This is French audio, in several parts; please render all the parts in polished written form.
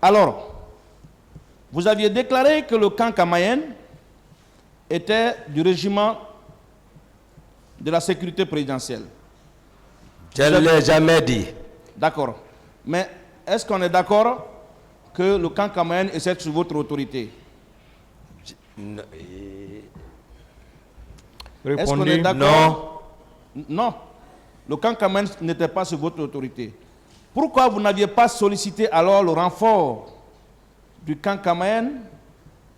Alors, vous aviez déclaré que le camp Kamayenne était du régiment de la sécurité présidentielle. Je ne l'ai jamais dit. D'accord. Mais est-ce qu'on est d'accord que le camp Kamayenne est sous votre autorité? Est-ce qu'on est d'accord? Non. Le camp Kamayenne n'était pas sous votre autorité. Pourquoi vous n'aviez pas sollicité alors le renfort du camp Kamayenne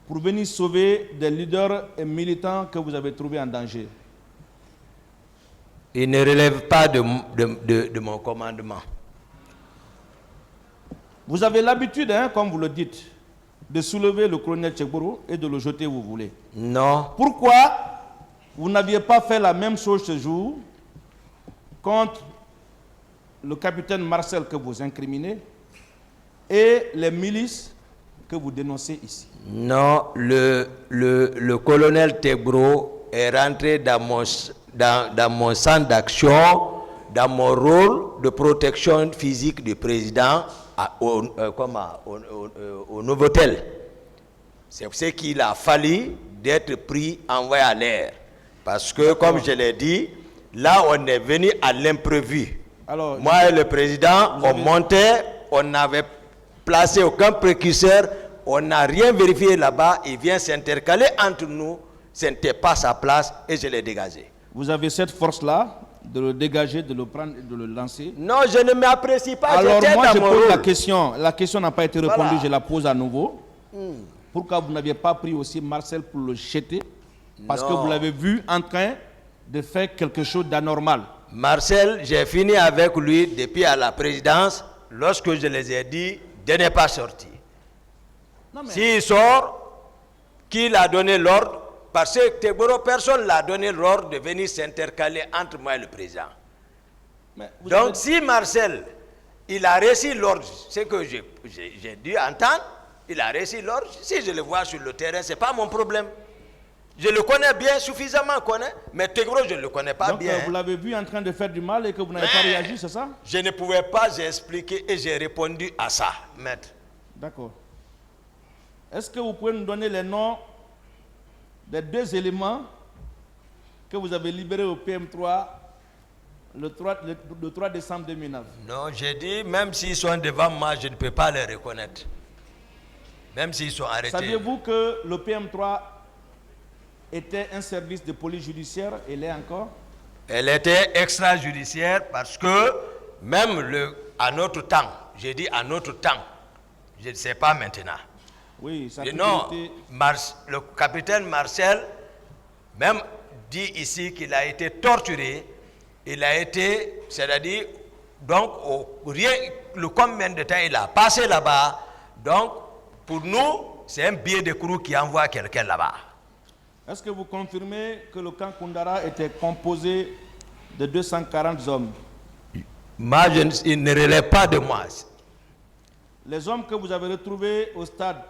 pour venir sauver des leaders et militants que vous avez trouvés en danger? Il ne relève pas de mon commandement. Vous avez l'habitude, comme vous le dites, de soulever le colonel Tchegboro et de le jeter où vous voulez. Non. Pourquoi vous n'aviez pas fait la même chose ce jour contre le capitaine Marcel que vous incriminez et les milices que vous dénoncez ici? Non, le colonel Tchegboro est rentré dans mon centre d'action, dans mon rôle de protection physique du président au Novotel. C'est ce qu'il a fallu d'être pris, envoyé à l'air. Parce que, comme je l'ai dit, là, on est venu à l'imprévu. Moi et le président, on montait, on n'avait placé aucun précurseur, on n'a rien vérifié là-bas, il vient s'intercaler entre nous, ce n'était pas sa place et je l'ai dégagé. Vous avez cette force-là de le dégager, de le prendre et de le lancer? Non, je ne m'apprécie pas. Alors moi, je pose la question n'a pas été répondue, voilà. Je la pose à nouveau. Pourquoi vous n'aviez pas pris aussi Marcel pour le jeter? Parce que vous l'avez vu en train de faire quelque chose d'anormal. Marcel, j'ai fini avec lui depuis à la présidence, lorsque je les ai dit de ne pas sortir. S'il sort, qui l'a donné l'ordre? Parce que Tchegboro, personne ne l'a donné l'ordre de venir s'intercaler entre moi et le président. Donc si Marcel, il a reçu l'ordre, c'est que j'ai dû entendre, il a reçu l'ordre, si je le vois sur le terrain, ce n'est pas mon problème. Je le connais bien, suffisamment connais, mais Tchegboro, je ne le connais pas bien. Donc vous l'avez vu en train de faire du mal et que vous n'avez pas réagi, c'est ça? Je ne pouvais pas, j'ai expliqué et j'ai répondu à ça, maître. D'accord. Est-ce que vous pouvez nous donner les noms des deux éléments que vous avez libérés au PM3 le 3 décembre 2009? Non, j'ai dit, même s'ils sont devant moi, je ne peux pas les reconnaître. Même s'ils sont arrêtés. Saviez-vous que le PM3 était un service de police judiciaire? Elle est encore? Elle était extrajudiciaire parce que même à notre temps, j'ai dit à notre temps, je ne sais pas maintenant. Oui, ça non, le capitaine Marcel, même dit ici qu'il a été torturé, il a été, c'est-à-dire, donc, le combien de temps il a passé là-bas, donc, pour nous, c'est un billet de courroux qui envoie quelqu'un là-bas. Est-ce que vous confirmez que le camp Koundara était composé de 240 hommes? Moi, il ne relève pas de moi. Les hommes que vous avez retrouvés au stade,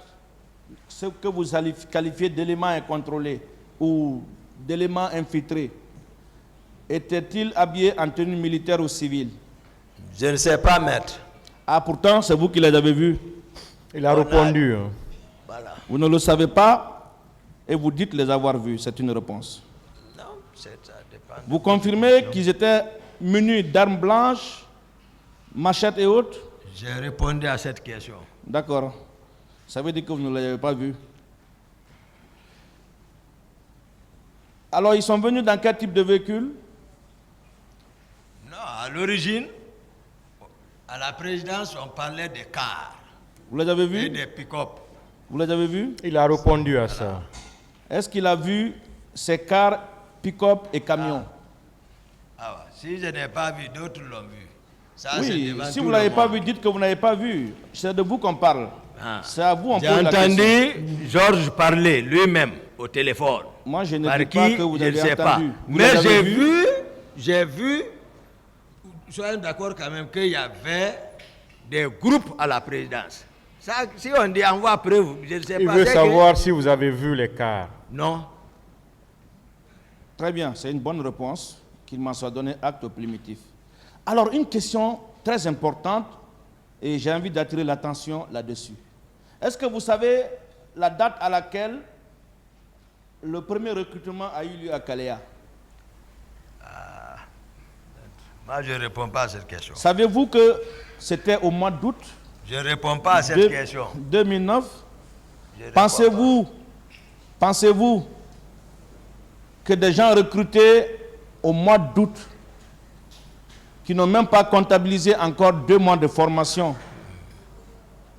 ce que vous qualifiez d'éléments incontrôlés ou d'éléments infiltrés, étaient-ils habillés en tenue militaire ou civile? Je ne sais pas, maître. Ah, pourtant, c'est vous qui les avez vus. Il a répondu. Voilà. Vous ne le savez pas et vous dites les avoir vus. C'est une réponse. Non, ça dépend. Vous confirmez qu'ils étaient munis d'armes blanches, machettes et autres? J'ai répondu à cette question. D'accord. Ça veut dire que vous ne l'avez pas vu. Alors, ils sont venus dans quel type de véhicule? Non, à l'origine, à la présidence, on parlait des cars. Vous les avez vus? Et des pick-up. Vous les avez vus? Il a répondu à ça. Est-ce qu'il a vu ces cars, pick-up et camions? Si je n'ai pas vu, d'autres l'ont vu. Ça, oui, si vous ne l'avez pas vu, dites que vous n'avez pas vu. C'est de vous qu'on parle. C'est à vous on pose la question. J'ai entendu Georges parler lui-même au téléphone. Moi, je ne dis pas que vous avez entendu. Mais j'ai vu, soyons d'accord quand même qu'il y avait des groupes à la présidence. Ça, si on dit envoie preuve, je ne sais pas. Il veut savoir si vous avez vu les cars. Non. Très bien, c'est une bonne réponse. Qu'il m'en soit donné acte primitif. Alors, une question très importante Et j'ai envie d'attirer l'attention là-dessus. Est-ce que vous savez la date à laquelle le premier recrutement a eu lieu à Kalea? Moi, je ne réponds pas à cette question. Savez-vous que c'était au mois d'août Je ne réponds pas à cette question. 2009? Je réponds Pensez-vous que des gens recrutés au mois d'août, qui n'ont même pas comptabilisé encore 2 mois de formation,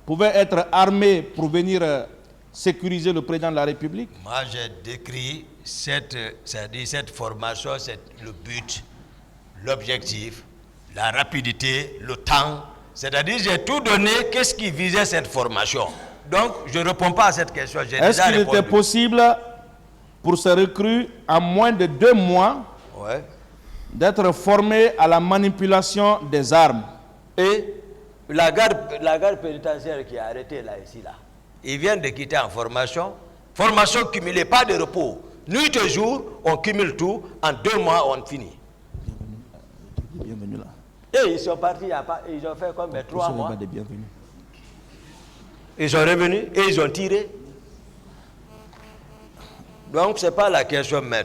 pouvaient être armés pour venir sécuriser le président de la République? Moi, j'ai décrit cette formation, c'est le but, l'objectif, la rapidité, le temps. C'est-à-dire, j'ai tout donné, qu'est-ce qui visait cette formation. Donc, je ne réponds pas à cette question. Est-ce qu'il était possible pour ces recrues, en moins de 2 mois, d'être formés à la manipulation des armes? Et la garde pénitentiaire qui est arrêtée là, ici, là, ils viennent de quitter en formation. Formation cumulée, pas de repos. Nuit et jour, on cumule tout. En 2 mois, on finit. Bienvenue là. Et ils sont partis, ils ont fait comme 3 mois. Ils sont revenus et ils ont tiré. Donc, ce n'est pas la question, maître.